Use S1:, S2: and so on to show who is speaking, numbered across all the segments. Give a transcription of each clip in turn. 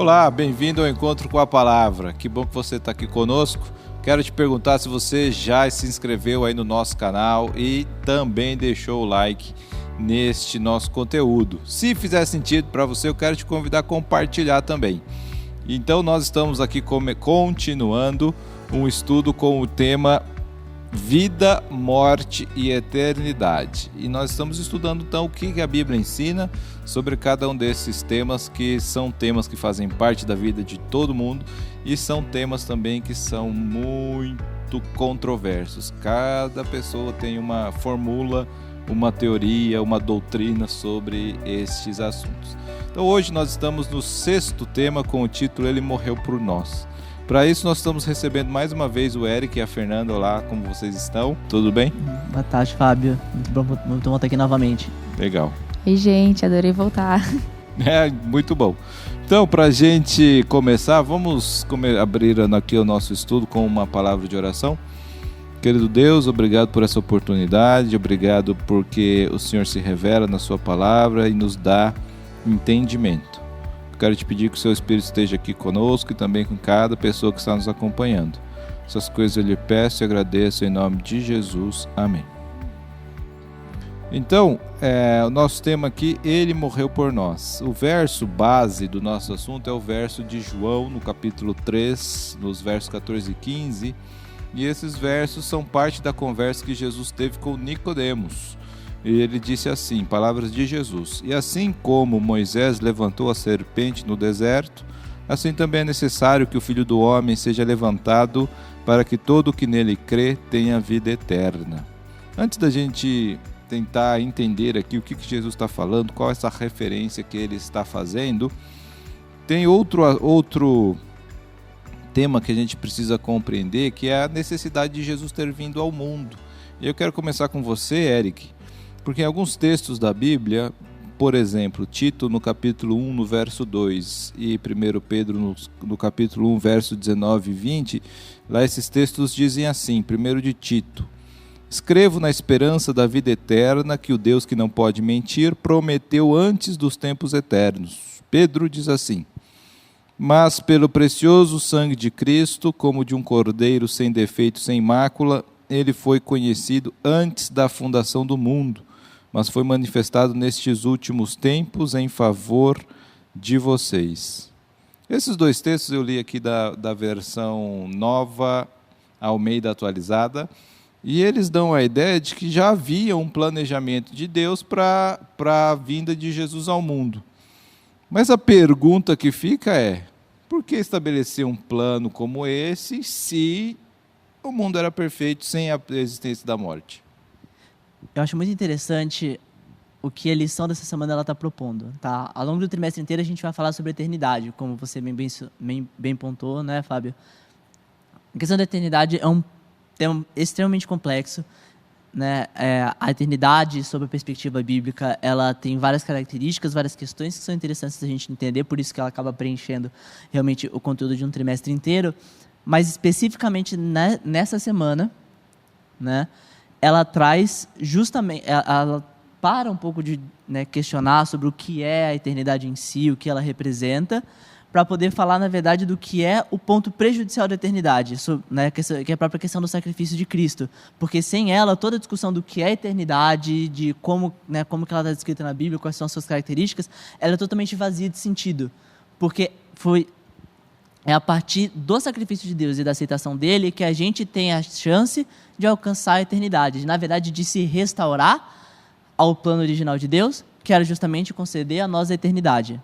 S1: Olá, bem-vindo ao Encontro com a Palavra. Que bom que você está aqui conosco. Quero te perguntar se você já se inscreveu aí no nosso canal e também deixou o like neste nosso conteúdo. Se fizer sentido para você, eu quero te convidar a compartilhar também. Então, nós estamos aqui continuando um estudo com o tema Vida, Morte e Eternidade. E nós estamos estudando então o que a Bíblia ensina sobre cada um desses temas, que são temas que fazem parte da vida de todo mundo e são temas também que são muito controversos. Cada pessoa tem uma fórmula, uma teoria, uma doutrina sobre estes assuntos. Então hoje nós estamos no 6º tema com o título Ele Morreu por Nós. Para isso nós estamos recebendo mais uma vez o Eric e a Fernanda. Olá, como vocês estão? Tudo bem?
S2: Boa tarde, Fábio. Muito bom estar aqui novamente.
S1: Legal.
S3: Oi, gente, adorei voltar.
S1: Muito bom. Então, para a gente começar, vamos abrir aqui o nosso estudo com uma palavra de oração. Querido Deus, obrigado por essa oportunidade, obrigado porque o Senhor se revela na sua palavra e nos dá entendimento. Quero te pedir que o seu Espírito esteja aqui conosco e também com cada pessoa que está nos acompanhando. Essas coisas eu lhe peço e agradeço em nome de Jesus. Amém. Então, o nosso tema aqui, Ele morreu por nós. O verso base do nosso assunto é o verso de João, no capítulo 3, nos versos 14 e 15. E esses versos são parte da conversa que Jesus teve com Nicodemos. E ele disse assim, palavras de Jesus: E assim como Moisés levantou a serpente no deserto, assim também é necessário que o Filho do Homem seja levantado, para que todo o que nele crê tenha vida eterna. Antes da gente tentar entender aqui o que Jesus está falando, qual é essa referência que ele está fazendo, tem outro tema que a gente precisa compreender, que é a necessidade de Jesus ter vindo ao mundo. E eu quero começar com você, Eric, porque em alguns textos da Bíblia, por exemplo, Tito no capítulo 1, no verso 2, e 1 Pedro no capítulo 1, verso 19 e 20, lá esses textos dizem assim, primeiro de Tito: Escrevo na esperança da vida eterna que o Deus que não pode mentir prometeu antes dos tempos eternos. Pedro diz assim: Mas pelo precioso sangue de Cristo, como de um cordeiro sem defeito, sem mácula, ele foi conhecido antes da fundação do mundo, mas foi manifestado nestes últimos tempos em favor de vocês. Esses dois textos eu li aqui da versão Nova Almeida atualizada, e eles dão a ideia de que já havia um planejamento de Deus para a vinda de Jesus ao mundo. Mas a pergunta que fica é: por que estabelecer um plano como esse se o mundo era perfeito sem a existência da morte?
S2: Eu acho muito interessante o que a lição dessa semana está propondo. Tá? Ao longo do trimestre inteiro a gente vai falar sobre a eternidade, como você bem pontuou, né, Fábio? A questão da eternidade é um tema extremamente complexo. Né? A eternidade, sob a perspectiva bíblica, ela tem várias características, várias questões que são interessantes da gente entender, por isso que ela acaba preenchendo realmente o conteúdo de um trimestre inteiro. Mas especificamente nessa semana, né, ela traz justamente, ela para um pouco de questionar sobre o que é a eternidade em si, o que ela representa, para poder falar, na verdade, do que é o ponto prejudicial da eternidade, que é a própria questão do sacrifício de Cristo. Porque sem ela, toda a discussão do que é a eternidade, de como que ela está descrita na Bíblia, quais são as suas características, ela é totalmente vazia de sentido. Porque é a partir do sacrifício de Deus e da aceitação dele que a gente tem a chance de alcançar a eternidade, na verdade, de se restaurar ao plano original de Deus, que era justamente conceder a nós a eternidade.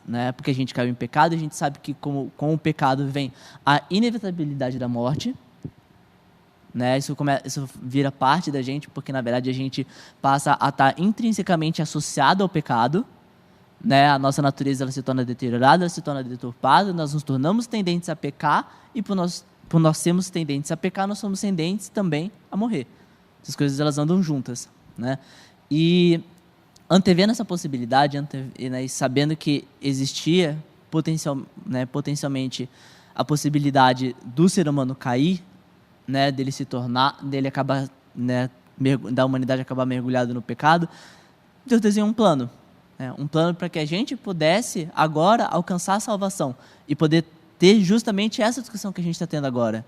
S2: Né? Porque a gente caiu em pecado, e a gente sabe que com o pecado vem a inevitabilidade da morte. Né? Isso vira parte da gente, porque na verdade a gente passa a estar intrinsecamente associado ao pecado. Né? A nossa natureza ela se torna deteriorada, ela se torna deturpada, nós nos tornamos tendentes a pecar, e por nós sermos tendentes a pecar, nós somos tendentes também a morrer. Essas coisas elas andam juntas. Né? E antevendo essa possibilidade, e sabendo que existia potencialmente a possibilidade do ser humano cair, né, dele se tornar, dele acabar, né, da humanidade acabar mergulhado no pecado, Deus desenhou um plano. um plano para que a gente pudesse agora alcançar a salvação e poder ter justamente essa discussão que a gente está tendo agora.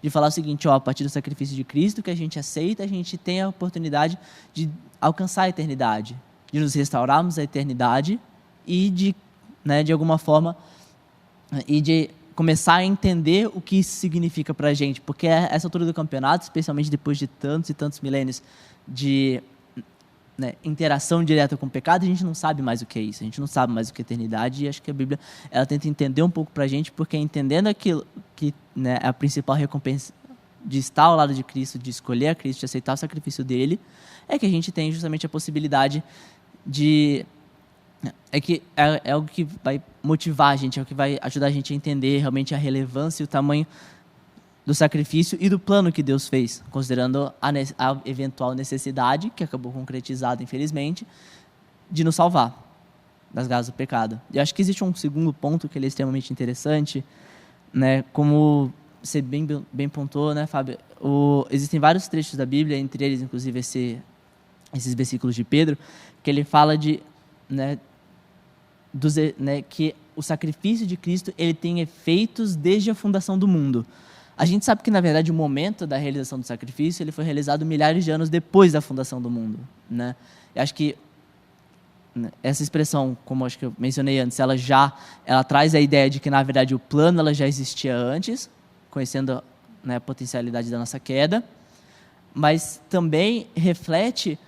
S2: De falar o seguinte, a partir do sacrifício de Cristo que a gente aceita, a gente tem a oportunidade de alcançar a eternidade, de nos restaurarmos a eternidade e de alguma forma, e de começar a entender o que isso significa para a gente, porque a essa altura do campeonato, especialmente depois de tantos e tantos milênios de interação direta com o pecado, a gente não sabe mais o que é isso, a gente não sabe mais o que é eternidade, e acho que a Bíblia ela tenta entender um pouco para a gente, porque entendendo aquilo que é a principal recompensa de estar ao lado de Cristo, de escolher a Cristo, de aceitar o sacrifício dele, é que a gente tem justamente a possibilidade de... É algo que vai motivar a gente, é o que vai ajudar a gente a entender realmente a relevância e o tamanho do sacrifício e do plano que Deus fez, considerando a eventual necessidade, que acabou concretizada, infelizmente, de nos salvar das garras do pecado. E acho que existe um segundo ponto que ele é extremamente interessante, como você bem pontuou, Fábio? Existem vários trechos da Bíblia, entre eles, inclusive, esses versículos de Pedro, que ele fala de... que o sacrifício de Cristo ele tem efeitos desde a fundação do mundo. A gente sabe que, na verdade, o momento da realização do sacrifício ele foi realizado milhares de anos depois da fundação do mundo. Eu acho que essa expressão, como acho que eu mencionei antes, ela traz a ideia de que, na verdade, o plano ela já existia antes, conhecendo a potencialidade da nossa queda, mas também reflete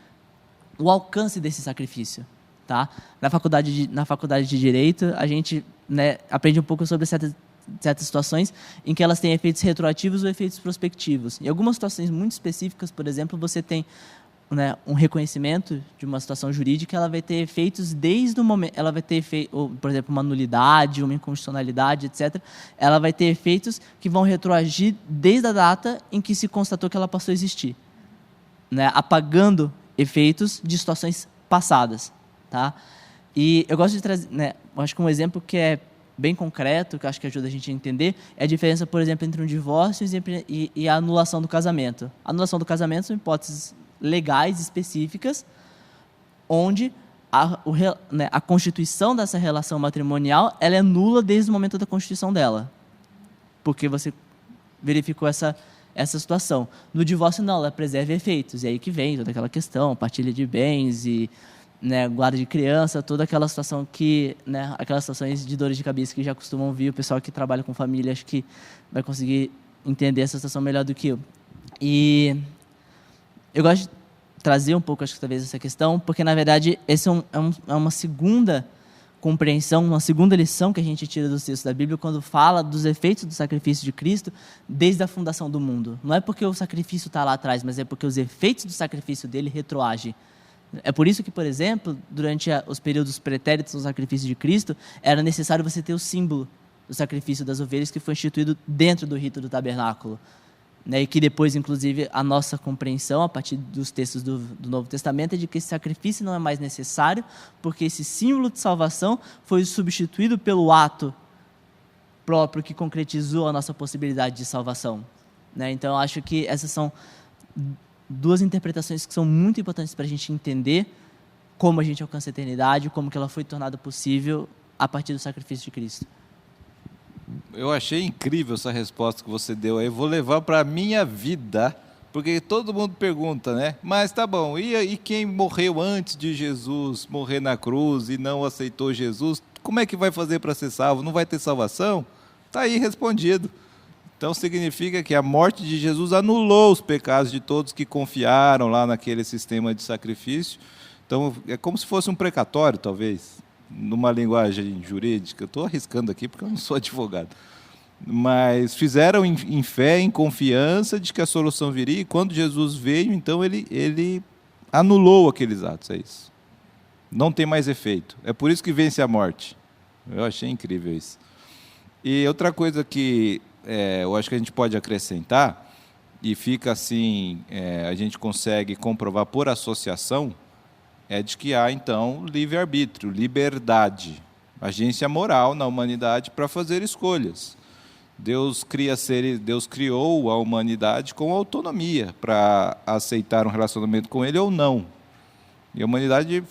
S2: o alcance desse sacrifício. Tá? Na faculdade de Direito, a gente aprende um pouco sobre certas situações em que elas têm efeitos retroativos ou efeitos prospectivos. Em algumas situações muito específicas, por exemplo, você tem um reconhecimento de uma situação jurídica, ela vai ter efeitos desde o momento, ela vai ter por exemplo, uma nulidade, uma inconstitucionalidade, etc. Ela vai ter efeitos que vão retroagir desde a data em que se constatou que ela passou a existir, apagando efeitos de situações passadas. Tá? E eu gosto de trazer, acho que um exemplo que é bem concreto, que acho que ajuda a gente a entender, é a diferença, por exemplo, entre um divórcio e a anulação do casamento. A anulação do casamento são hipóteses legais específicas, onde a constituição dessa relação matrimonial ela é nula desde o momento da constituição dela, porque você verificou essa situação. No divórcio, não, ela preserva efeitos, e aí que vem toda aquela questão, partilha de bens e guarda de criança, toda aquela situação que, aquelas situações de dores de cabeça que já costumam vir, o pessoal que trabalha com família acho que vai conseguir entender essa situação melhor do que eu. E eu gosto de trazer um pouco, acho que talvez, essa questão, porque, na verdade, essa é uma segunda compreensão, uma segunda lição que a gente tira dos textos da Bíblia quando fala dos efeitos do sacrifício de Cristo desde a fundação do mundo. Não é porque o sacrifício está lá atrás, mas é porque os efeitos do sacrifício dele retroagem. É por isso que, por exemplo, durante os períodos pretéritos do sacrifício de Cristo, era necessário você ter o símbolo do sacrifício das ovelhas que foi instituído dentro do rito do tabernáculo. E que depois, inclusive, a nossa compreensão, a partir dos textos do Novo Testamento, é de que esse sacrifício não é mais necessário, porque esse símbolo de salvação foi substituído pelo ato próprio que concretizou a nossa possibilidade de salvação. Então, acho que essas são duas interpretações que são muito importantes para a gente entender como a gente alcança a eternidade, como que ela foi tornada possível a partir do sacrifício de Cristo.
S1: Eu achei incrível essa resposta que você deu aí. Vou levar para a minha vida, porque todo mundo pergunta, Mas tá bom, e quem morreu antes de Jesus morrer na cruz e não aceitou Jesus, como é que vai fazer para ser salvo? Não vai ter salvação? Tá aí respondido. Então significa que a morte de Jesus anulou os pecados de todos que confiaram lá naquele sistema de sacrifício. Então é como se fosse um precatório, talvez, numa linguagem jurídica. Eu estou arriscando aqui porque eu não sou advogado. Mas fizeram em fé, em confiança de que a solução viria, e quando Jesus veio, então ele anulou aqueles atos, é isso. Não tem mais efeito. É por isso que vence a morte. Eu achei incrível isso. E outra coisa que eu acho que a gente pode acrescentar, e fica assim, a gente consegue comprovar por associação, é de que há, então, livre-arbítrio, liberdade, agência moral na humanidade para fazer escolhas. Deus criou a humanidade com autonomia para aceitar um relacionamento com Ele ou não. E a humanidade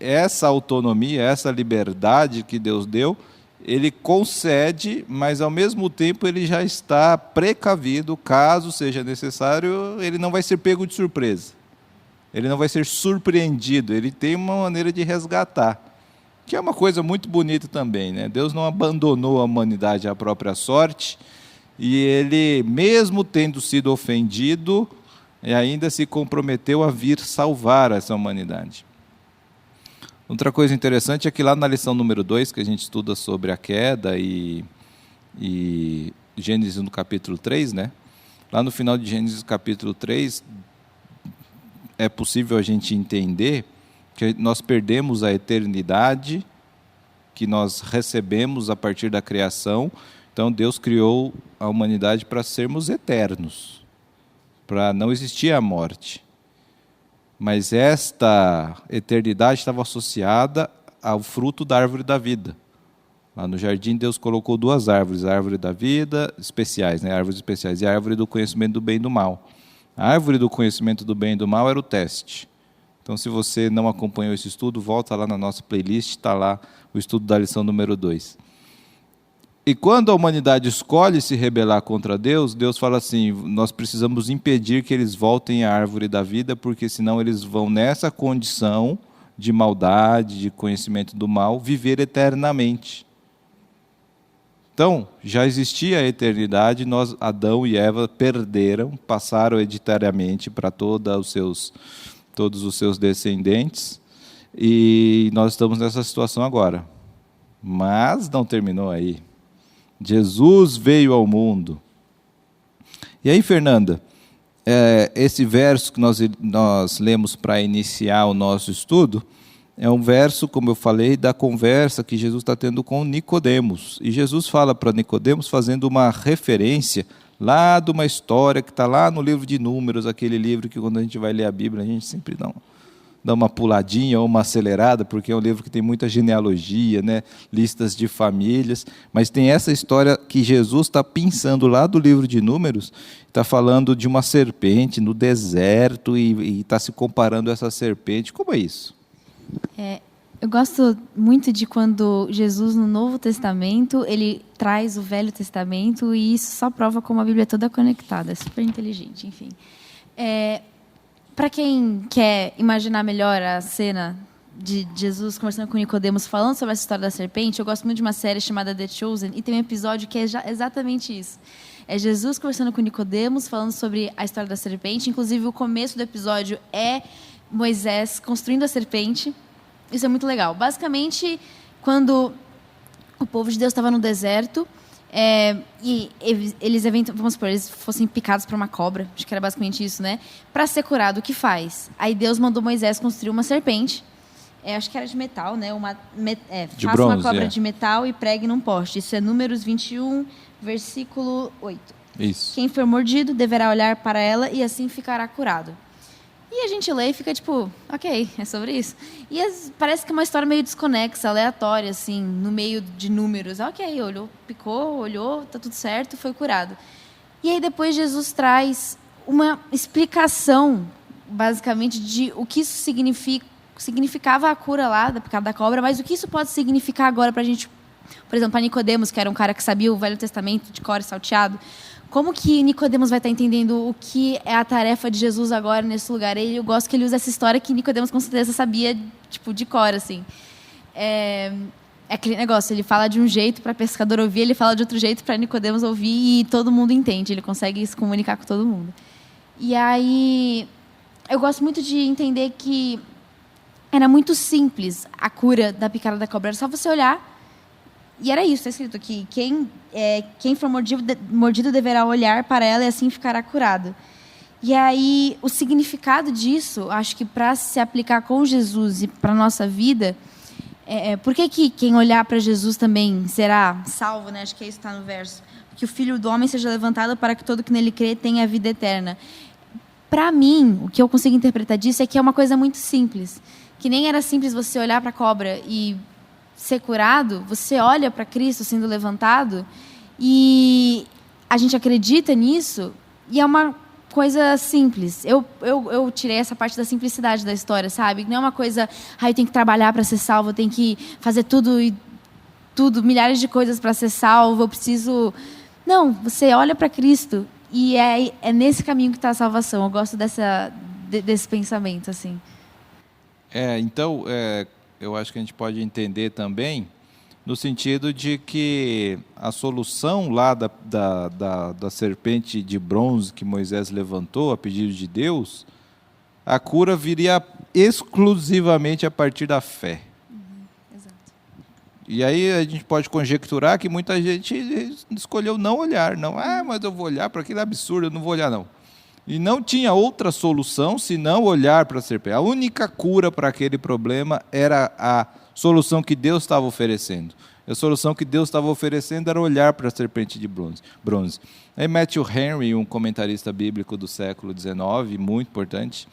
S1: essa autonomia, essa liberdade que Deus deu, ele concede, mas ao mesmo tempo ele já está precavido, caso seja necessário, ele não vai ser pego de surpresa. Ele não vai ser surpreendido, ele tem uma maneira de resgatar, que é uma coisa muito bonita também, né? Deus não abandonou a humanidade à própria sorte, e ele, mesmo tendo sido ofendido, ainda se comprometeu a vir salvar essa humanidade. Outra coisa interessante é que lá na lição número 2, que a gente estuda sobre a queda e Gênesis no capítulo 3, né? Lá no final de Gênesis capítulo 3, é possível a gente entender que nós perdemos a eternidade que nós recebemos a partir da criação. Então Deus criou a humanidade para sermos eternos, para não existir a morte. Mas esta eternidade estava associada ao fruto da árvore da vida. Lá no jardim, Deus colocou 2 árvores, a árvore da vida, especiais, né? Árvores especiais, e a árvore do conhecimento do bem e do mal. A árvore do conhecimento do bem e do mal era o teste. Então, se você não acompanhou esse estudo, volta lá na nossa playlist, está lá o estudo da lição número 2. E quando a humanidade escolhe se rebelar contra Deus, Deus fala assim, nós precisamos impedir que eles voltem à árvore da vida, porque senão eles vão nessa condição de maldade, de conhecimento do mal, viver eternamente. Então, já existia a eternidade, Adão e Eva perderam, passaram hereditariamente para todos os seus descendentes, e nós estamos nessa situação agora. Mas não terminou aí. Jesus veio ao mundo. E aí, Fernanda, esse verso que nós lemos para iniciar o nosso estudo, é um verso, como eu falei, da conversa que Jesus está tendo com Nicodemos. E Jesus fala para Nicodemos fazendo uma referência lá de uma história que está lá no livro de Números, aquele livro que quando a gente vai ler a Bíblia, a gente sempre dá uma puladinha ou uma acelerada, porque é um livro que tem muita genealogia, né? Listas de famílias, mas tem essa história que Jesus está pensando lá do livro de Números, está falando de uma serpente no deserto e está se comparando a essa serpente. Como é isso?
S3: Eu gosto muito de quando Jesus, no Novo Testamento, ele traz o Velho Testamento, e isso só prova como a Bíblia é toda conectada, é super inteligente, enfim. Para quem quer imaginar melhor a cena de Jesus conversando com Nicodemos, falando sobre essa história da serpente, eu gosto muito de uma série chamada The Chosen, e tem um episódio que é exatamente isso. É Jesus conversando com Nicodemos, falando sobre a história da serpente. Inclusive, o começo do episódio é Moisés construindo a serpente. Isso é muito legal. Basicamente, quando o povo de Deus estava no deserto, e eles, vamos supor, eles fossem picados por uma cobra, acho que era basicamente isso, né? Para ser curado, o que faz? Aí Deus mandou Moisés construir uma serpente, acho que era de metal, né?
S1: De
S3: faça
S1: bronze,
S3: uma cobra de metal e pregue num poste. Isso é Números 21, versículo 8.
S1: Isso.
S3: Quem for mordido deverá olhar para ela e assim ficará curado. E a gente lê e fica tipo, ok, é sobre isso. E parece que é uma história meio desconexa, aleatória, assim, no meio de números. Ok, olhou, picou, olhou, tá tudo certo, foi curado. E aí depois Jesus traz uma explicação, basicamente, de o que isso significava a cura lá da picada da cobra, mas o que isso pode significar agora pra gente, por exemplo, para Nicodemos, que era um cara que sabia o Velho Testamento de cor e salteado. Como que Nicodemos vai estar entendendo o que é a tarefa de Jesus agora nesse lugar? Eu gosto que ele usa essa história que Nicodemos com certeza sabia, tipo, de cor, assim. É aquele negócio, ele fala de um jeito para pescador ouvir, ele fala de outro jeito para Nicodemos ouvir, e todo mundo entende, ele consegue se comunicar com todo mundo. E aí, eu gosto muito de entender que era muito simples a cura da picada da cobra, era só você olhar. E era isso, está escrito aqui, quem for mordido deverá olhar para ela e assim ficará curado. E aí, o significado disso, acho que para se aplicar com Jesus e para a nossa vida, por que quem olhar para Jesus também será salvo, né? Acho que isso está no verso. Que o Filho do Homem seja levantado para que todo que nele crê tenha a vida eterna. Para mim, o que eu consigo interpretar disso é que é uma coisa muito simples. Que nem era simples você olhar para a cobra e ser curado, você olha para Cristo sendo levantado e a gente acredita nisso, e é uma coisa simples. Eu tirei essa parte da simplicidade da história, sabe? Não é uma coisa, eu tenho que trabalhar para ser salvo, eu tenho que fazer tudo, milhares de coisas para ser salvo, eu preciso... Não, você olha para Cristo e é nesse caminho que está a salvação. Eu gosto desse pensamento, assim.
S1: Então, eu acho que a gente pode entender também no sentido de que a solução lá da serpente de bronze que Moisés levantou a pedido de Deus, a cura viria exclusivamente a partir da fé.
S3: Exato.
S1: E aí a gente pode conjecturar que muita gente escolheu não olhar. Não, mas eu vou olhar para aquele absurdo, eu não vou olhar não. E não tinha outra solução senão olhar para a serpente. A única cura para aquele problema era a solução que Deus estava oferecendo. A solução que Deus estava oferecendo era olhar para a serpente de bronze. Aí Matthew Henry, um comentarista bíblico do século XIX, muito importante,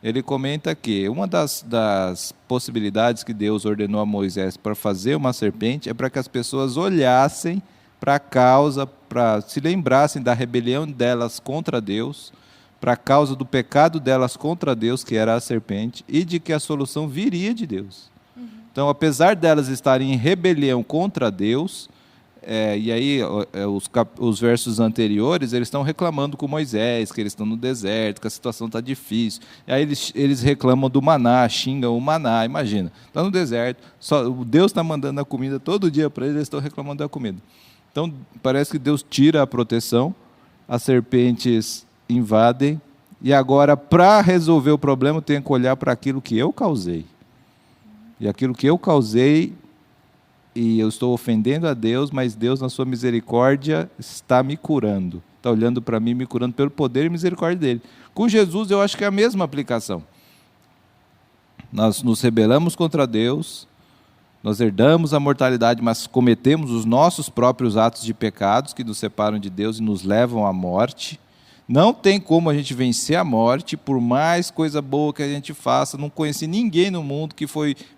S1: ele comenta que uma das possibilidades que Deus ordenou a Moisés para fazer uma serpente é para que as pessoas olhassem para a causa, para se lembrassem da rebelião delas contra Deus, para a causa do pecado delas contra Deus, que era a serpente, e de que a solução viria de Deus. Então, apesar delas estarem em rebelião contra Deus, e aí os versos anteriores, eles estão reclamando com Moisés, que eles estão no deserto, que a situação está difícil. E aí eles reclamam do maná, xingam o maná, imagina. Está no deserto, Deus está mandando a comida todo dia para eles estão reclamando da comida. Então, parece que Deus tira a proteção, as serpentes invadem, e agora, para resolver o problema, eu tenho que olhar para aquilo que eu causei. E aquilo que eu causei, e eu estou ofendendo a Deus, mas Deus, na sua misericórdia, está me curando. Está olhando para mim, me curando pelo poder e misericórdia dele. Com Jesus, eu acho que é a mesma aplicação. Nós nos rebelamos contra Deus, nós herdamos a mortalidade, mas cometemos os nossos próprios atos de pecados que nos separam de Deus e nos levam à morte. Não tem como a gente vencer a morte, por mais coisa boa que a gente faça. Não conheci ninguém no mundo que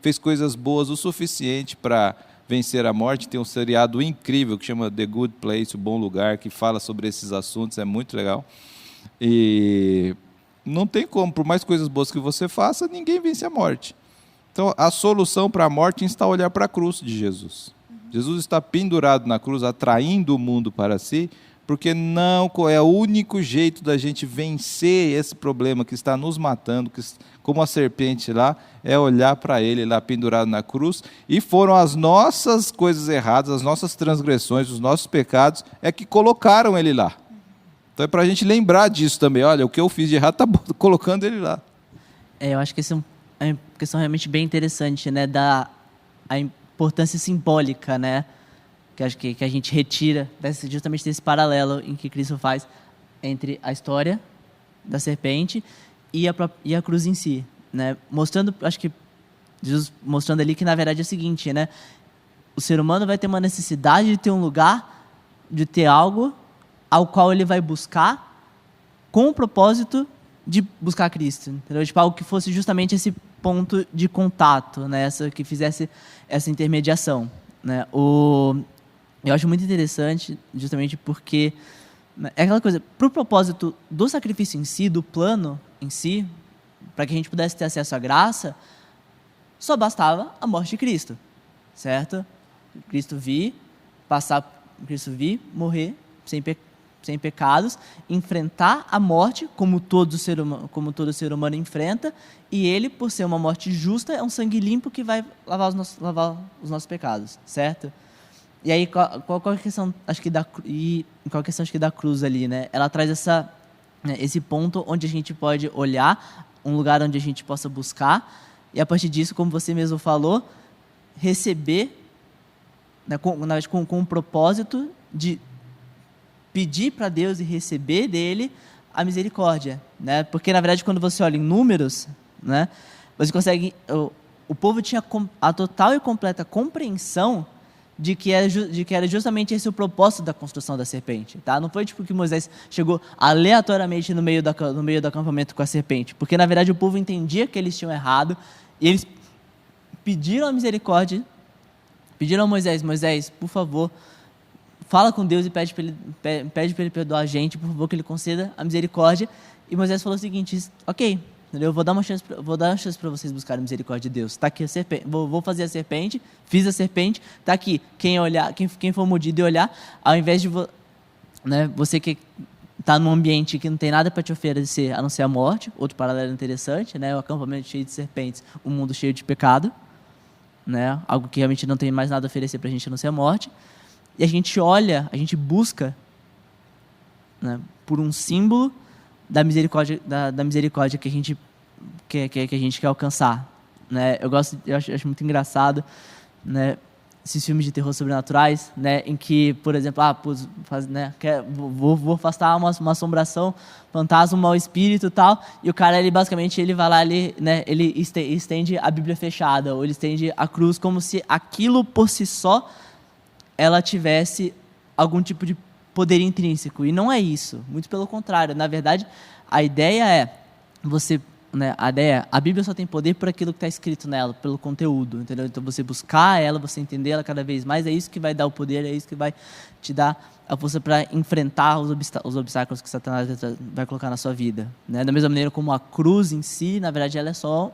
S1: fez coisas boas o suficiente para vencer a morte. Tem um seriado incrível que chama The Good Place, o Bom Lugar, que fala sobre esses assuntos, é muito legal. E não tem como, por mais coisas boas que você faça, ninguém vence a morte. Então, a solução para a morte está a olhar para a cruz de Jesus. Jesus está pendurado na cruz, atraindo o mundo para si, porque não é o único jeito da gente vencer esse problema que está nos matando, como a serpente lá, é olhar para ele lá pendurado na cruz, e foram as nossas coisas erradas, as nossas transgressões, os nossos pecados, é que colocaram ele lá. Então é para a gente lembrar disso também, olha, o que eu fiz de errado está colocando ele lá.
S2: Eu acho que essa é uma questão realmente bem interessante, né, a importância simbólica, né, que a gente retira justamente desse paralelo em que Cristo faz entre a história da serpente e a cruz em si, né? Mostrando, acho que Jesus mostrando ali que na verdade é o seguinte, né? O ser humano vai ter uma necessidade de ter um lugar, de ter algo ao qual ele vai buscar com o propósito de buscar Cristo, entendeu? Tipo, algo que fosse justamente esse ponto de contato, né? Que fizesse essa intermediação, né? Eu acho muito interessante, justamente porque é aquela coisa, para o propósito do sacrifício em si, do plano em si, para que a gente pudesse ter acesso à graça, só bastava a morte de Cristo, certo? Cristo vir, morrer sem pecados, enfrentar a morte como todo ser humano enfrenta, e ele, por ser uma morte justa, é um sangue limpo que vai lavar os nossos pecados, certo? E aí, qual a questão, acho que da cruz ali, né? Ela traz esse ponto onde a gente pode olhar, um lugar onde a gente possa buscar, e a partir disso, como você mesmo falou, receber, né, com o propósito de pedir para Deus e receber dele a misericórdia, né? Porque, na verdade, quando você olha em números, né, você consegue... O povo tinha a total e completa compreensão de que era justamente esse o propósito da construção da serpente, tá? Não foi tipo que Moisés chegou aleatoriamente no meio do acampamento com a serpente, porque na verdade o povo entendia que eles tinham errado, e eles pediram a misericórdia, pediram a Moisés, por favor, fala com Deus e pede para ele perdoar a gente, por favor, que ele conceda a misericórdia. E Moisés falou o seguinte: ok, eu vou dar uma chance para vocês buscarem a misericórdia de Deus. Está aqui a serpente, vou fazer a serpente, fiz a serpente, está aqui. Quem for mordido e olhar, ao invés de você que está num ambiente que não tem nada para te oferecer a não ser a morte, outro paralelo interessante, o acampamento cheio de serpentes, um mundo cheio de pecado, algo que realmente não tem mais nada a oferecer para a gente a não ser a morte. E a gente olha, a gente busca por um símbolo da misericórdia, da misericórdia que a gente quer alcançar. Eu acho muito engraçado, esses filmes de terror sobrenaturais, em que, por exemplo, vou afastar uma assombração, fantasma, mau espírito e tal, e o cara, ele basicamente, ele vai lá, ele estende a Bíblia fechada, ou ele estende a cruz, como se aquilo por si só ela tivesse algum tipo de poder intrínseco. E não é isso, muito pelo contrário. Na verdade, a ideia é a Bíblia só tem poder por aquilo que está escrito nela, pelo conteúdo, entendeu? Então, você buscar ela, você entender ela cada vez mais, é isso que vai dar o poder, é isso que vai te dar a força para enfrentar os obstáculos que Satanás vai colocar na sua vida. Da mesma maneira como a cruz em si, na verdade, ela é só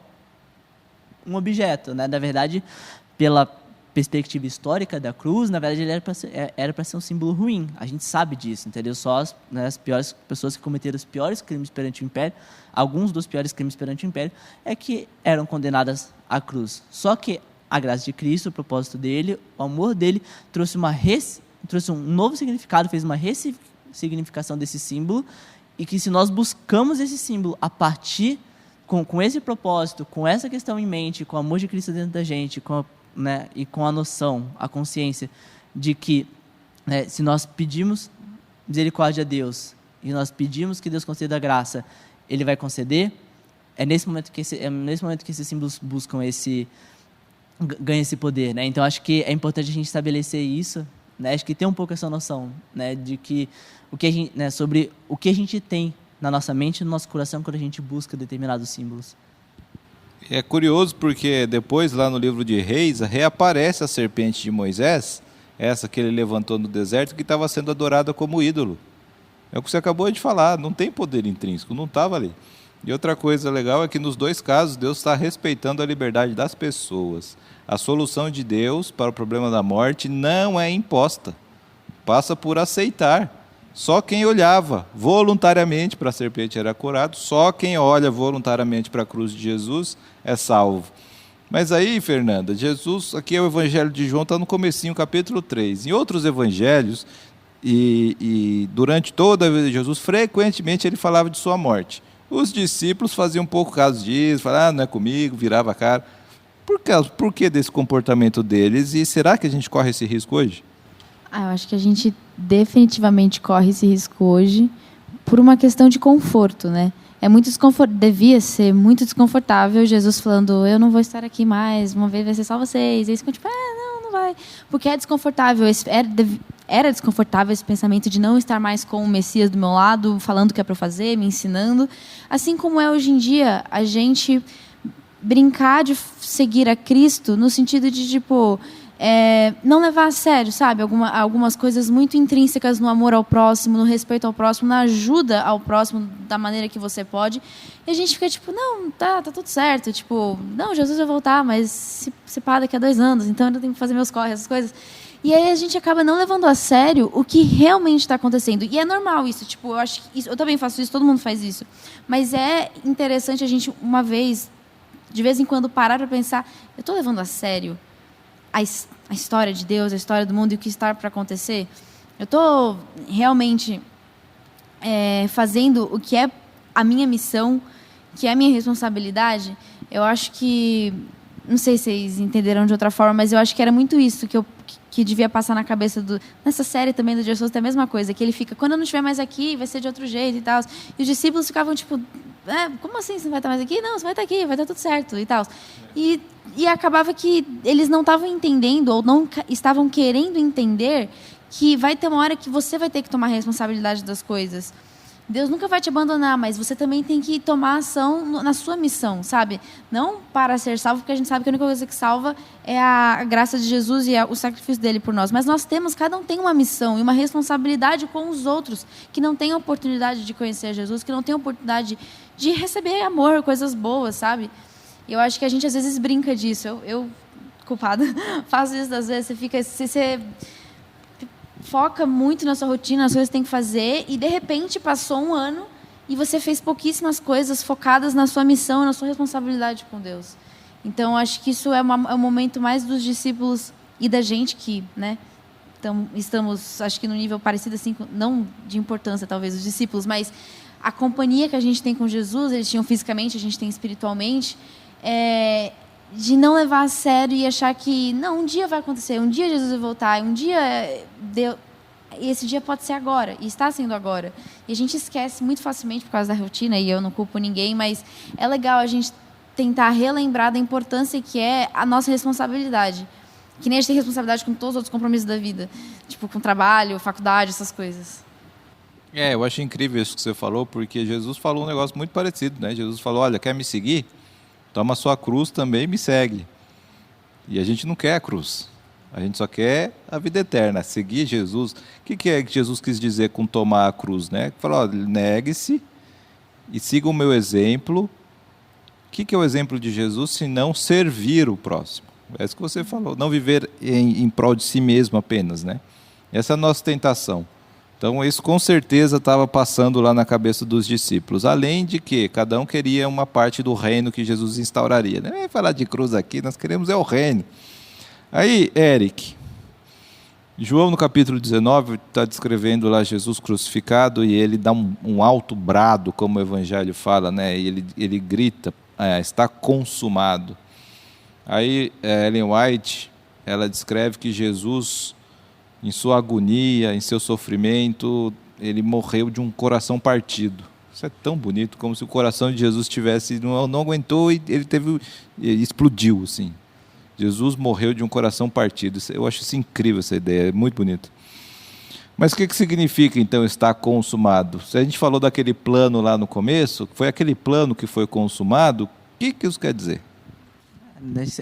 S2: um objeto. Na verdade, pela perspectiva histórica da cruz, na verdade, ele era para ser um símbolo ruim. A gente sabe disso, entendeu? Só as piores pessoas que cometeram os piores crimes perante o Império, alguns dos piores crimes perante o Império, é que eram condenadas à cruz. Só que a graça de Cristo, o propósito dele, o amor dele, trouxe um novo significado, fez uma ressignificação desse símbolo, e que se nós buscamos esse símbolo a partir, com esse propósito, com essa questão em mente, com o amor de Cristo dentro da gente, e com a noção, a consciência de que se nós pedimos misericórdia a Deus e nós pedimos que Deus conceda a graça, Ele vai conceder. É nesse momento que esses símbolos ganham esse poder, Então acho que é importante a gente estabelecer isso, Acho que ter um pouco essa noção, de que sobre o que a gente tem na nossa mente e no nosso coração quando a gente busca determinados símbolos.
S1: É curioso porque depois, lá no livro de Reis, reaparece a serpente de Moisés, essa que ele levantou no deserto, que estava sendo adorada como ídolo. É o que você acabou de falar, não tem poder intrínseco, não estava ali. E outra coisa legal é que nos dois casos, Deus está respeitando a liberdade das pessoas. A solução de Deus para o problema da morte não é imposta, passa por aceitar. Só quem olhava voluntariamente para a serpente era curado, só quem olha voluntariamente para a cruz de Jesus é salvo. Mas aí, Fernanda, Jesus, aqui é o Evangelho de João, está no comecinho, capítulo 3. Em outros evangelhos, e durante toda a vida de Jesus, frequentemente ele falava de sua morte. Os discípulos faziam um pouco caso disso, falavam, não é comigo, virava a cara. Por que desse comportamento deles? E será que a gente corre esse risco hoje?
S3: Eu acho que a gente definitivamente corre esse risco hoje por uma questão de conforto, devia ser muito desconfortável Jesus falando, eu não vou estar aqui mais, uma vez vai ser só vocês. E eles ficam tipo, não vai. Porque é desconfortável, era desconfortável esse pensamento de não estar mais com o Messias do meu lado, falando o que é para eu fazer, me ensinando. Assim como é hoje em dia a gente brincar de seguir a Cristo no sentido de, não levar a sério, sabe? Algumas coisas muito intrínsecas no amor ao próximo, no respeito ao próximo, na ajuda ao próximo da maneira que você pode. E a gente fica não, tá tudo certo. Não, Jesus vai voltar, mas se pá daqui a 2 anos, então eu tenho que fazer meus corres, essas coisas. E aí a gente acaba não levando a sério o que realmente está acontecendo. E é normal isso, eu acho que eu também faço isso, todo mundo faz isso. Mas é interessante a gente, de vez em quando, parar para pensar, eu estou levando a sério a história de Deus, a história do mundo e o que está para acontecer? Eu estou realmente fazendo o que é a minha missão, que é a minha responsabilidade? Eu acho que... Não sei se vocês entenderam de outra forma, mas eu acho que era muito isso que devia passar na cabeça nessa série também do Jesus, tem a mesma coisa, que ele fica, quando eu não estiver mais aqui, vai ser de outro jeito e tal. E os discípulos ficavam como assim você não vai estar mais aqui? Não, você vai estar aqui, vai estar tudo certo e tal. E acabava que eles não estavam entendendo ou não estavam querendo entender que vai ter uma hora que você vai ter que tomar a responsabilidade das coisas. Deus nunca vai te abandonar, mas você também tem que tomar ação na sua missão, sabe? Não para ser salvo, porque a gente sabe que a única coisa que salva é a graça de Jesus e o sacrifício dele por nós. Mas cada um tem uma missão e uma responsabilidade com os outros que não têm a oportunidade de conhecer Jesus, que não têm a oportunidade de receber amor, coisas boas, sabe? E eu acho que a gente às vezes brinca disso. Eu culpada, faço isso às vezes. Você foca muito na sua rotina, nas coisas que tem que fazer, e de repente passou um ano e você fez pouquíssimas coisas focadas na sua missão, na sua responsabilidade com Deus. Então, acho que isso é um momento mais dos discípulos e da gente que, né, estamos, acho que no nível parecido, assim, não de importância, talvez, os discípulos, mas a companhia que a gente tem com Jesus, eles tinham fisicamente, a gente tem espiritualmente, de não levar a sério e achar que, não, um dia vai acontecer, um dia Jesus vai voltar, um dia e esse dia pode ser agora, e está sendo agora. E a gente esquece muito facilmente por causa da rotina, e eu não culpo ninguém, mas é legal a gente tentar relembrar da importância que é a nossa responsabilidade. Que nem a gente tem responsabilidade com todos os outros compromissos da vida, tipo com trabalho, faculdade, essas coisas.
S1: Eu acho incrível isso que você falou, porque Jesus falou um negócio muito parecido, né? Jesus falou, olha, quer me seguir? Toma a sua cruz também e me segue. E a gente não quer a cruz. A gente só quer a vida eterna, seguir Jesus. O que é que Jesus quis dizer com tomar a cruz, né? Falou, negue-se e siga o meu exemplo. O que é o exemplo de Jesus, se não servir o próximo? É isso que você falou, não viver em prol de si mesmo apenas, né? Essa é a nossa tentação. Então, isso com certeza estava passando lá na cabeça dos discípulos. Além de que cada um queria uma parte do reino que Jesus instauraria. Não é falar de cruz aqui, nós queremos o reino. Aí, Eric, João no capítulo 19 está descrevendo lá Jesus crucificado e ele dá um alto brado, como o Evangelho fala, né? E ele grita, está consumado. Aí, Ellen White, ela descreve que Jesus, em sua agonia, em seu sofrimento, ele morreu de um coração partido. Isso é tão bonito, como se o coração de Jesus não aguentou e ele explodiu, assim. Jesus morreu de um coração partido. Eu acho isso incrível, essa ideia, é muito bonito. Mas o que significa, então, estar consumado? Se a gente falou daquele plano lá no começo, foi aquele plano que foi consumado, o que isso quer dizer?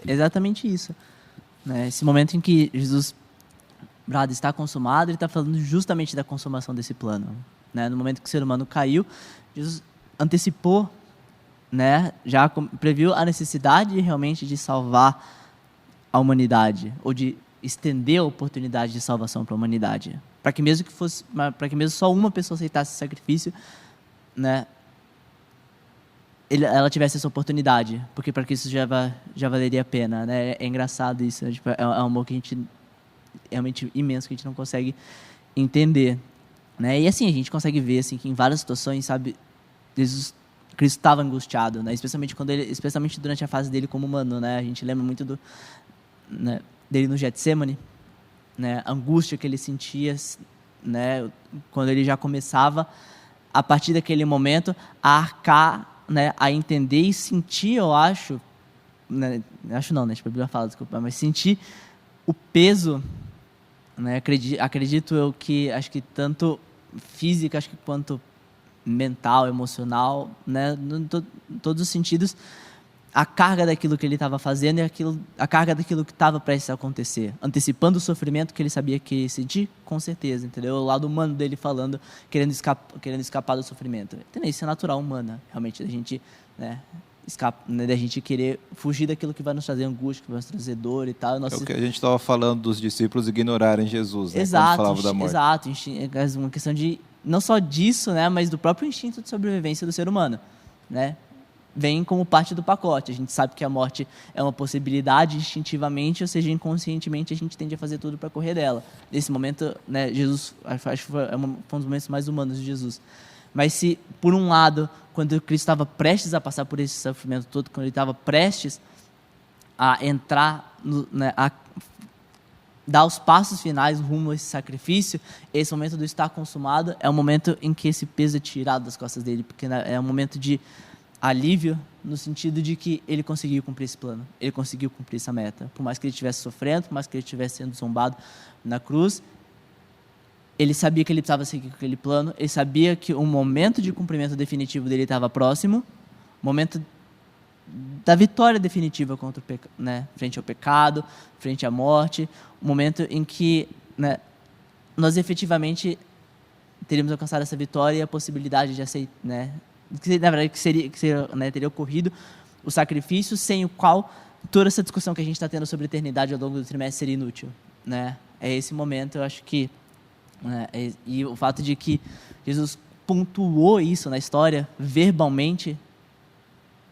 S2: Exatamente isso. Esse momento em que Jesus está consumado, ele está falando justamente da consumação desse plano. No momento que o ser humano caiu, Jesus antecipou, já previu a necessidade realmente de salvar a humanidade, ou de estender a oportunidade de salvação para a humanidade, para que mesmo só uma pessoa aceitasse esse sacrifício, ela tivesse essa oportunidade, porque para que isso já valeria a pena, É engraçado isso, é um amor que a gente realmente imenso, que a gente não consegue entender, E assim, a gente consegue ver assim, que em várias situações, sabe, Cristo estava angustiado, especialmente durante a fase dele como humano, A gente lembra muito dele no Getsemane, a angústia que ele sentia, quando ele já começava, a partir daquele momento, a arcar, a entender e sentir, eu acho, acho não, tipo, a Bíblia fala, desculpa, mas sentir o peso, acredito eu que, acho que tanto física, acho que quanto mental, emocional, em todos os sentidos, a carga daquilo que ele estava fazendo e a carga daquilo que estava prestes a acontecer, antecipando o sofrimento que ele sabia que ia sentir, com certeza, entendeu? O lado humano dele falando, querendo escapar do sofrimento. Entendeu? Isso é natural humana, realmente, da gente, da gente querer fugir daquilo que vai nos trazer angústia, que vai nos trazer dor e tal.
S1: É o que a gente estava falando dos discípulos ignorarem Jesus,
S2: exato,
S1: quando falava da morte.
S2: Exato, é uma questão de, não só disso, mas do próprio instinto de sobrevivência do ser humano, vem como parte do pacote. A gente sabe que a morte é uma possibilidade instintivamente, ou seja, inconscientemente a gente tende a fazer tudo para correr dela. Nesse momento, Jesus, acho que foi um dos momentos mais humanos de Jesus. Mas se, por um lado, quando Cristo estava prestes a passar por esse sofrimento todo, quando ele estava prestes a entrar, a dar os passos finais rumo a esse sacrifício, esse momento do estar consumado é o momento em que esse peso é tirado das costas dele, porque é um momento de alívio, no sentido de que ele conseguiu cumprir esse plano, ele conseguiu cumprir essa meta, por mais que ele estivesse sofrendo, por mais que ele estivesse sendo zombado na cruz, ele sabia que ele precisava seguir aquele plano, ele sabia que o momento de cumprimento definitivo dele estava próximo, o momento da vitória definitiva contra frente ao pecado, frente à morte, o momento em que nós efetivamente teríamos alcançado essa vitória e a possibilidade de aceitar, que na verdade teria ocorrido o sacrifício sem o qual toda essa discussão que a gente está tendo sobre eternidade ao longo do trimestre seria inútil, É esse momento, eu acho que e o fato de que Jesus pontuou isso na história verbalmente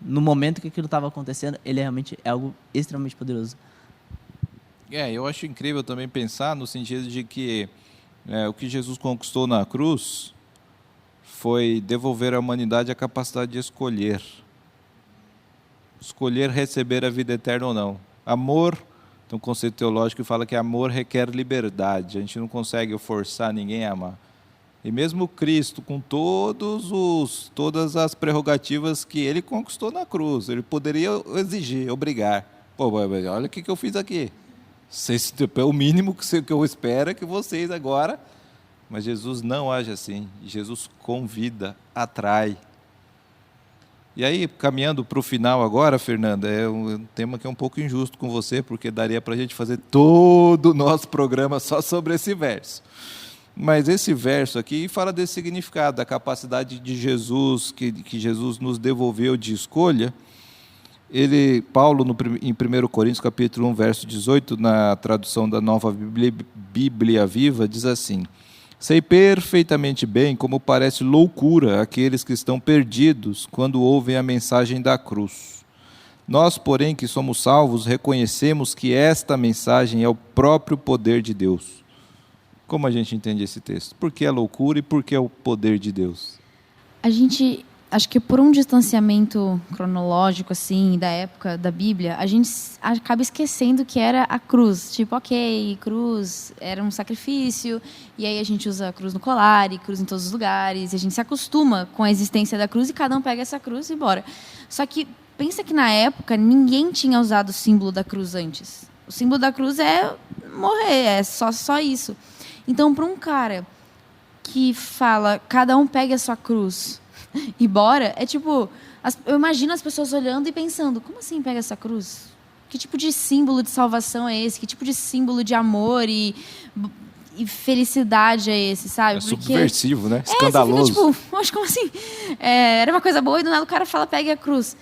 S2: no momento que aquilo estava acontecendo, ele realmente é algo extremamente poderoso.
S1: Eu acho incrível também pensar no sentido de que o que Jesus conquistou na cruz foi devolver à humanidade a capacidade de escolher receber a vida eterna ou não. Amor, tem um conceito teológico que fala que amor requer liberdade, a gente não consegue forçar ninguém a amar. E mesmo Cristo, com todas as prerrogativas que ele conquistou na cruz, ele poderia exigir, obrigar. Olha o que eu fiz aqui. É o mínimo que eu espero é que vocês agora... Mas Jesus não age assim. Jesus convida, atrai. E aí, caminhando para o final agora, Fernanda, é um tema que é um pouco injusto com você, porque daria para a gente fazer todo o nosso programa só sobre esse verso. Mas esse verso aqui fala desse significado, da capacidade de Jesus, que Jesus nos devolveu de escolha. Paulo, em 1 Coríntios, capítulo 1, verso 18, na tradução da Nova Bíblia Viva, diz assim: sei perfeitamente bem como parece loucura àqueles que estão perdidos quando ouvem a mensagem da cruz. Nós, porém, que somos salvos, reconhecemos que esta mensagem é o próprio poder de Deus. Como a gente entende esse texto? Por que é loucura e por que é o poder de Deus?
S3: Acho que por um distanciamento cronológico, assim, da época da Bíblia, a gente acaba esquecendo que era a cruz. Tipo, cruz era um sacrifício, e aí a gente usa a cruz no colar, e cruz em todos os lugares, e a gente se acostuma com a existência da cruz, e cada um pega essa cruz e bora. Só que, pensa que na época, ninguém tinha usado o símbolo da cruz antes. O símbolo da cruz é morrer, é só isso. Então, para um cara que fala, cada um pegue a sua cruz e bora, é tipo, eu imagino as pessoas olhando e pensando, como assim pega essa cruz? Que tipo de símbolo de salvação é esse? Que tipo de símbolo de amor e felicidade é esse, sabe?
S1: Subversivo, né? Escandaloso.
S3: Você fica, tipo, como assim? Era uma coisa boa e do nada o cara fala, pegue a cruz.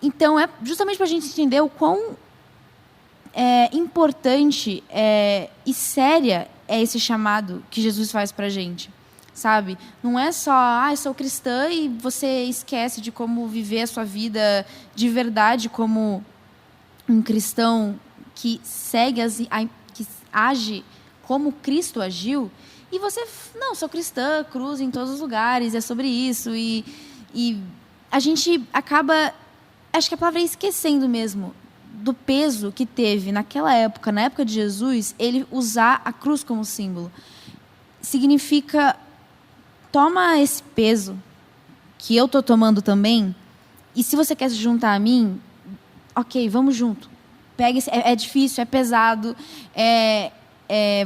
S3: Então, é justamente para a gente entender o quão importante e séria é esse chamado que Jesus faz para a gente. Sabe? Não é só, eu sou cristã e você esquece de como viver a sua vida de verdade como um cristão que segue, que age como Cristo agiu, e você, não, sou cristã, cruz em todos os lugares, é sobre isso, e a gente acaba, acho que a palavra é esquecendo mesmo, do peso que teve naquela época, na época de Jesus, ele usar a cruz como símbolo. Significa, toma esse peso que eu estou tomando também, e se você quer se juntar a mim, ok, vamos junto. Pega é difícil, é pesado,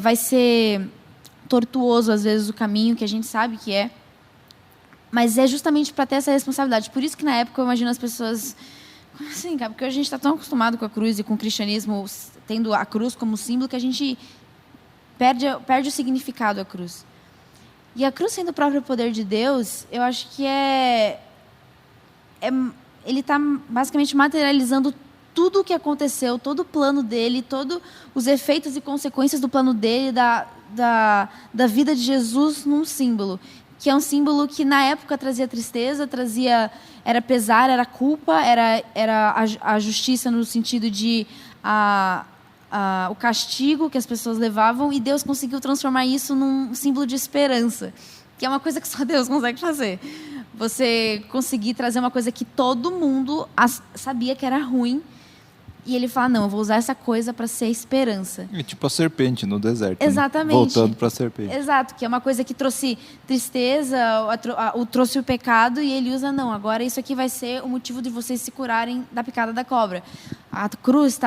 S3: vai ser tortuoso às vezes o caminho, que a gente sabe que é, mas é justamente para ter essa responsabilidade. Por isso que na época eu imagino as pessoas, como assim, cara? Porque a gente está tão acostumado com a cruz e com o cristianismo tendo a cruz como símbolo que a gente perde o significado da cruz. E a cruz sendo o próprio poder de Deus, eu acho que ele está basicamente materializando tudo o que aconteceu, todo o plano dele, todos os efeitos e consequências do plano dele, da vida de Jesus num símbolo. Que é um símbolo que na época trazia tristeza, era pesar, era culpa, era a justiça no sentido de o castigo que as pessoas levavam, e Deus conseguiu transformar isso num símbolo de esperança, que é uma coisa que só Deus consegue fazer. Você conseguir trazer uma coisa que todo mundo sabia que era ruim, e ele fala, não, eu vou usar essa coisa para ser esperança.
S1: É tipo a serpente no deserto.
S3: Exatamente.
S1: Né? Voltando para a serpente.
S3: Exato, que é uma coisa que trouxe tristeza, trouxe o pecado, e ele usa, não, agora isso aqui vai ser o motivo de vocês se curarem da picada da cobra. a cruz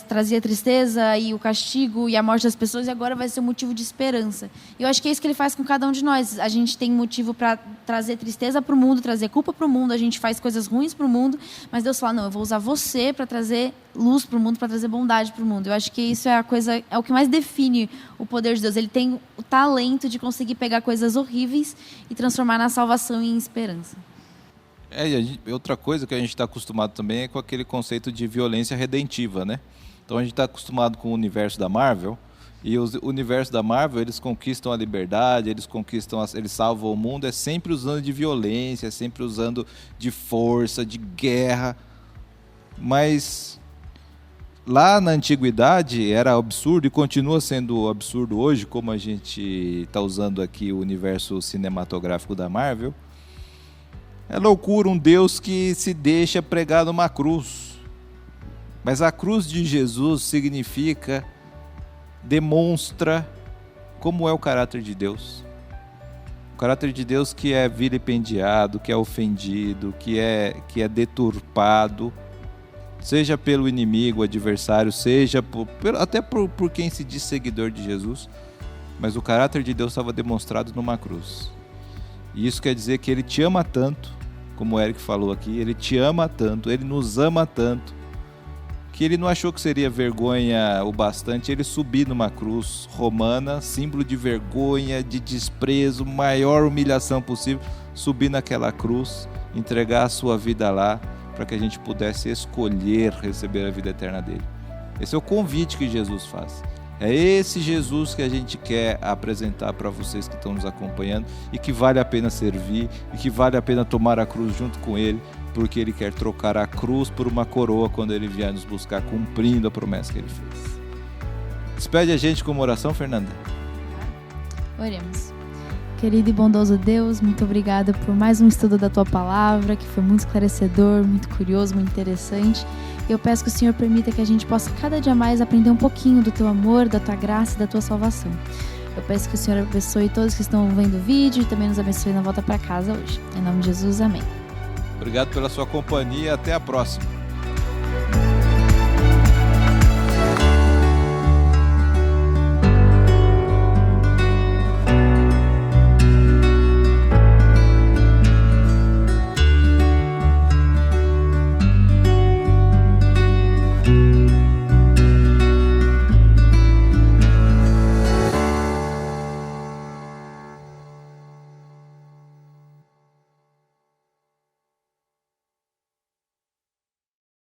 S3: trazia tristeza e o castigo e a morte das pessoas, e agora vai ser um motivo de esperança. E eu acho que é isso que ele faz com cada um de nós. A gente tem motivo para trazer tristeza para o mundo, trazer culpa para o mundo, a gente faz coisas ruins para o mundo, mas Deus fala, não, eu vou usar você para trazer luz para o mundo, para trazer bondade para o mundo. Eu acho que isso é o que mais define o poder de Deus. Ele tem o talento de conseguir pegar coisas horríveis e transformar na salvação e em esperança.
S1: Outra coisa que a gente está acostumado também é com aquele conceito de violência redentiva, né? Então a gente está acostumado com o universo da Marvel, e o universo da Marvel, eles conquistam a liberdade, eles salvam o mundo, é sempre usando de violência, é sempre usando de força, de guerra. Mas lá na antiguidade era absurdo e continua sendo absurdo hoje, como a gente está usando aqui o universo cinematográfico da Marvel. É loucura um Deus que se deixa pregar numa cruz. Mas a cruz de Jesus demonstra como é o caráter de Deus. O caráter de Deus que é vilipendiado, que é ofendido, que é deturpado, seja pelo inimigo, adversário, seja até por quem se diz seguidor de Jesus. Mas o caráter de Deus estava demonstrado numa cruz. E isso quer dizer que Ele te ama tanto, como o Eric falou aqui, Ele te ama tanto, Ele nos ama tanto, que Ele não achou que seria vergonha o bastante Ele subir numa cruz romana, símbolo de vergonha, de desprezo, maior humilhação possível, subir naquela cruz, entregar a sua vida lá, para que a gente pudesse escolher receber a vida eterna dele. Esse é o convite que Jesus faz. É esse Jesus que a gente quer apresentar para vocês que estão nos acompanhando, e que vale a pena servir, e que vale a pena tomar a cruz junto com Ele, porque Ele quer trocar a cruz por uma coroa quando Ele vier nos buscar, cumprindo a promessa que Ele fez. Despede a gente com uma oração, Fernanda.
S3: Oremos. Querido e bondoso Deus, muito obrigada por mais um estudo da Tua Palavra, que foi muito esclarecedor, muito curioso, muito interessante. Eu peço que o Senhor permita que a gente possa cada dia mais aprender um pouquinho do Teu amor, da Tua graça e da Tua salvação. Eu peço que o Senhor abençoe todos que estão vendo o vídeo e também nos abençoe na volta para casa hoje. Em nome de Jesus, amém.
S1: Obrigado pela sua companhia, até a próxima.